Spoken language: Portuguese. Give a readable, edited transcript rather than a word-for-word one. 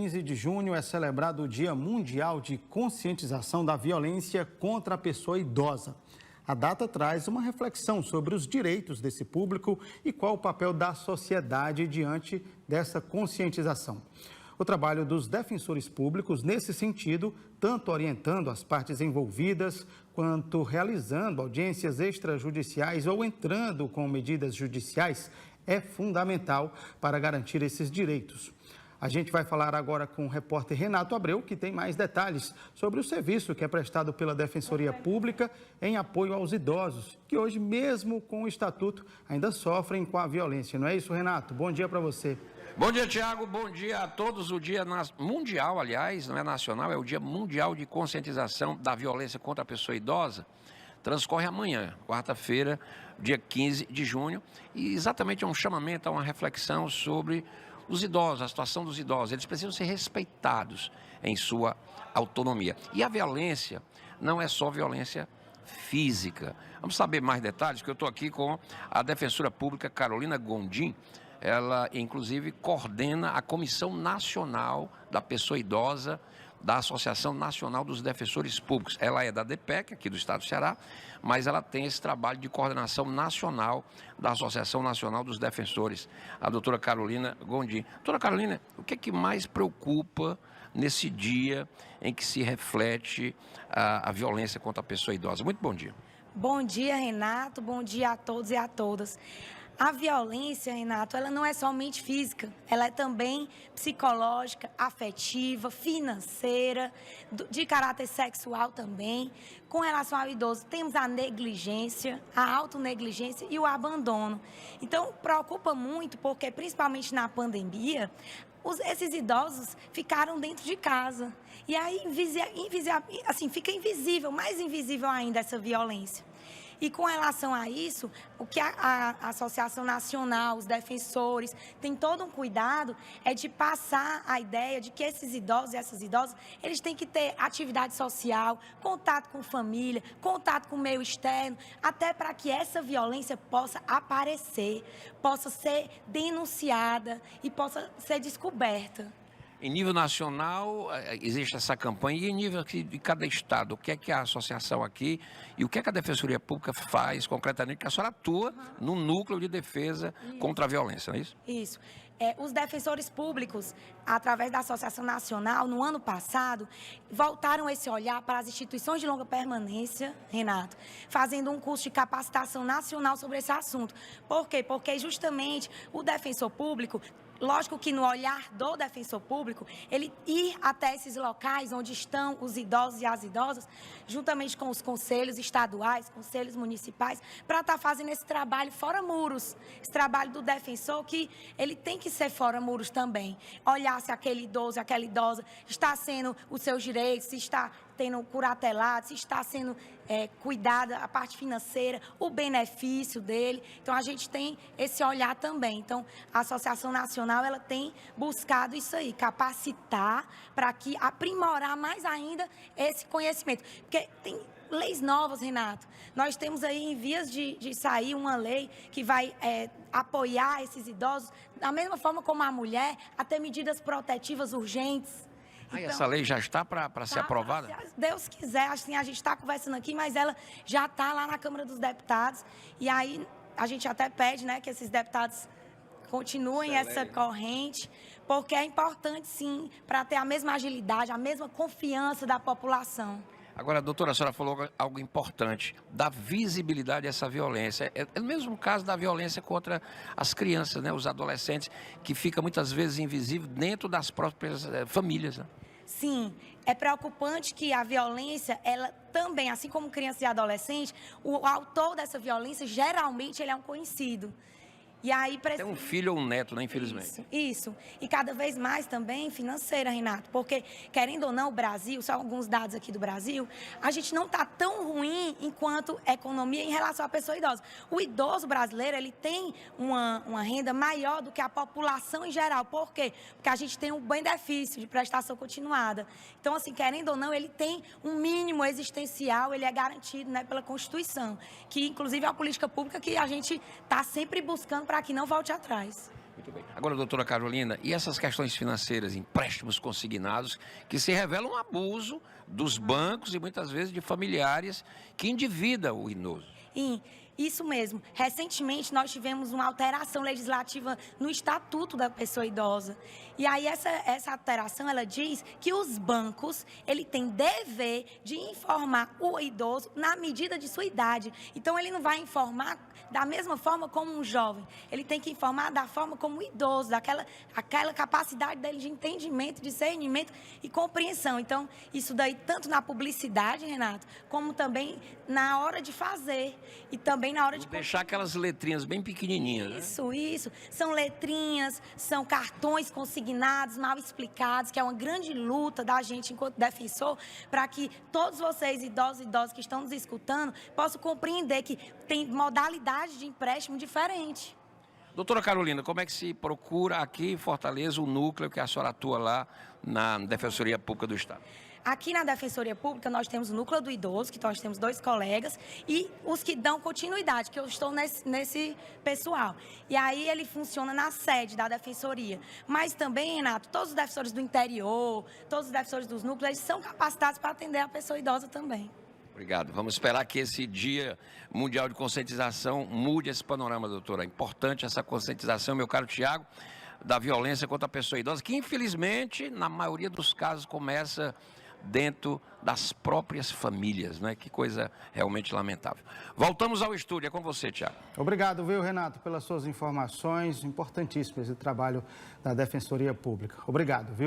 15 de junho é celebrado o Dia Mundial de Conscientização da Violência contra a Pessoa Idosa. A data traz uma reflexão sobre os direitos desse público e qual o papel da sociedade diante dessa conscientização. O trabalho dos defensores públicos nesse sentido, tanto orientando as partes envolvidas, quanto realizando audiências extrajudiciais ou entrando com medidas judiciais, é fundamental para garantir esses direitos. A gente vai falar agora com o repórter Renato Abreu, que tem mais detalhes sobre o serviço que é prestado pela Defensoria Pública em apoio aos idosos, que hoje, mesmo com o Estatuto, ainda sofrem com a violência. Não é isso, Renato? Bom dia para você. Bom dia, Tiago. Bom dia a todos. O dia mundial, aliás, não é nacional, é o Dia Mundial de Conscientização da Violência contra a Pessoa Idosa. Transcorre amanhã, quarta-feira, dia 15 de junho, e exatamente é um chamamento, é uma reflexão sobre os idosos, a situação dos idosos. Eles precisam ser respeitados em sua autonomia. E a violência não é só violência física. Vamos saber mais detalhes, porque eu estou aqui com a defensora pública Carolina Gondim. Ela, inclusive, coordena a Comissão Nacional da Pessoa Idosa da Associação Nacional dos Defensores Públicos. Ela é da DPEC, aqui do estado do Ceará, mas ela tem esse trabalho de coordenação nacional da Associação Nacional dos Defensores, a doutora Carolina Gondim. Doutora Carolina, o que é que mais preocupa nesse dia em que se reflete a violência contra a pessoa idosa? Muito bom dia. Bom dia, Renato. Bom dia a todos e a todas. A violência, Renato, ela não é somente física, ela é também psicológica, afetiva, financeira, de caráter sexual também. Com relação ao idoso, temos a negligência, a autonegligência e o abandono. Então, preocupa muito porque, principalmente na pandemia, esses idosos ficaram dentro de casa. E aí, fica invisível, mais invisível ainda essa violência. E com relação a isso, o que a Associação Nacional, os defensores, tem todo um cuidado é de passar a ideia de que esses idosos e essas idosas, eles têm que ter atividade social, contato com família, contato com o meio externo, até para que essa violência possa aparecer, possa ser denunciada e possa ser descoberta. Em nível nacional, existe essa campanha, e em nível aqui de cada estado, o que é que a associação aqui e o que é que a Defensoria Pública faz concretamente, que a senhora atua no núcleo de defesa contra a violência, não é isso? Isso. Os defensores públicos, através da Associação Nacional, no ano passado, voltaram esse olhar para as instituições de longa permanência, Renato, fazendo um curso de capacitação nacional sobre esse assunto. Por quê? Porque justamente o defensor público, lógico que no olhar do defensor público, ele ir até esses locais onde estão os idosos e as idosas, juntamente com os conselhos estaduais, conselhos municipais, para estar fazendo esse trabalho fora muros. Esse trabalho do defensor que ele tem que ser fora muros também. Olhar se aquele idoso, aquela idosa está sendo os seus direitos, se está tendo curatelado, se está sendo cuidada a parte financeira, o benefício dele. Então, a gente tem esse olhar também. Então, a Associação Nacional, ela tem buscado isso aí, capacitar para que aprimorar mais ainda esse conhecimento. Porque tem leis novas, Renato. Nós temos aí em vias de sair uma lei que vai apoiar esses idosos, da mesma forma como a mulher, a ter medidas protetivas urgentes. Então, essa lei já está para ser aprovada? Se Deus quiser, assim, a gente está conversando aqui, mas ela já está lá na Câmara dos Deputados. E aí a gente até pede, né, que esses deputados continuem essa corrente, porque é importante, sim, para ter a mesma agilidade, a mesma confiança da população. Agora, doutora, a senhora falou algo importante, da visibilidade dessa violência. É o mesmo caso da violência contra as crianças, né, os adolescentes, que fica muitas vezes invisível dentro das próprias famílias, né? Sim, é preocupante que a violência, ela também, assim como criança e adolescente, o autor dessa violência, geralmente, ele é um conhecido. E aí precisa... Tem um filho ou um neto, né, infelizmente. Isso. E cada vez mais também financeira, Renato. Porque, querendo ou não, o Brasil, só alguns dados aqui do Brasil, a gente não está tão ruim enquanto economia em relação à pessoa idosa. O idoso brasileiro, ele tem uma renda maior do que a população em geral. Por quê? Porque a gente tem um benefício de prestação continuada. Então, assim, querendo ou não, ele tem um mínimo existencial, ele é garantido, né, pela Constituição. Que, inclusive, é uma política pública que a gente está sempre buscando para que não volte atrás. Muito bem. Agora, doutora Carolina, e essas questões financeiras, empréstimos consignados, que se revelam um abuso dos bancos e muitas vezes de familiares que endividam o idoso? Isso mesmo. Recentemente, nós tivemos uma alteração legislativa no Estatuto da Pessoa Idosa. E aí, essa alteração, ela diz que os bancos, ele tem dever de informar o idoso na medida de sua idade. Então, ele não vai informar da mesma forma como um jovem. Ele tem que informar da forma como o idoso, aquela capacidade dele de entendimento, discernimento e compreensão. Então, isso daí, tanto na publicidade, Renato, como também na hora de fazer e também na hora de deixar aquelas letrinhas bem pequenininhas, né? Isso. São letrinhas, são cartões consignados, mal explicados, que é uma grande luta da gente enquanto defensor, para que todos vocês, idosos e idosas que estão nos escutando, possam compreender que tem modalidade de empréstimo diferente. Doutora Carolina, como é que se procura aqui em Fortaleza o núcleo que a senhora atua lá na Defensoria Pública do Estado? Aqui na Defensoria Pública, nós temos o Núcleo do Idoso, que nós temos 2 colegas, e os que dão continuidade, que eu estou nesse pessoal. E aí ele funciona na sede da Defensoria. Mas também, Renato, todos os defensores do interior, todos os defensores dos núcleos, eles são capacitados para atender a pessoa idosa também. Obrigado. Vamos esperar que esse Dia Mundial de Conscientização mude esse panorama, doutora. É importante essa conscientização, meu caro Tiago, da violência contra a pessoa idosa, que infelizmente, na maioria dos casos, começa dentro das próprias famílias, né? Que coisa realmente lamentável. Voltamos ao estúdio, é com você, Tiago. Obrigado, viu, Renato, pelas suas informações. Importantíssimo esse trabalho da Defensoria Pública. Obrigado, viu?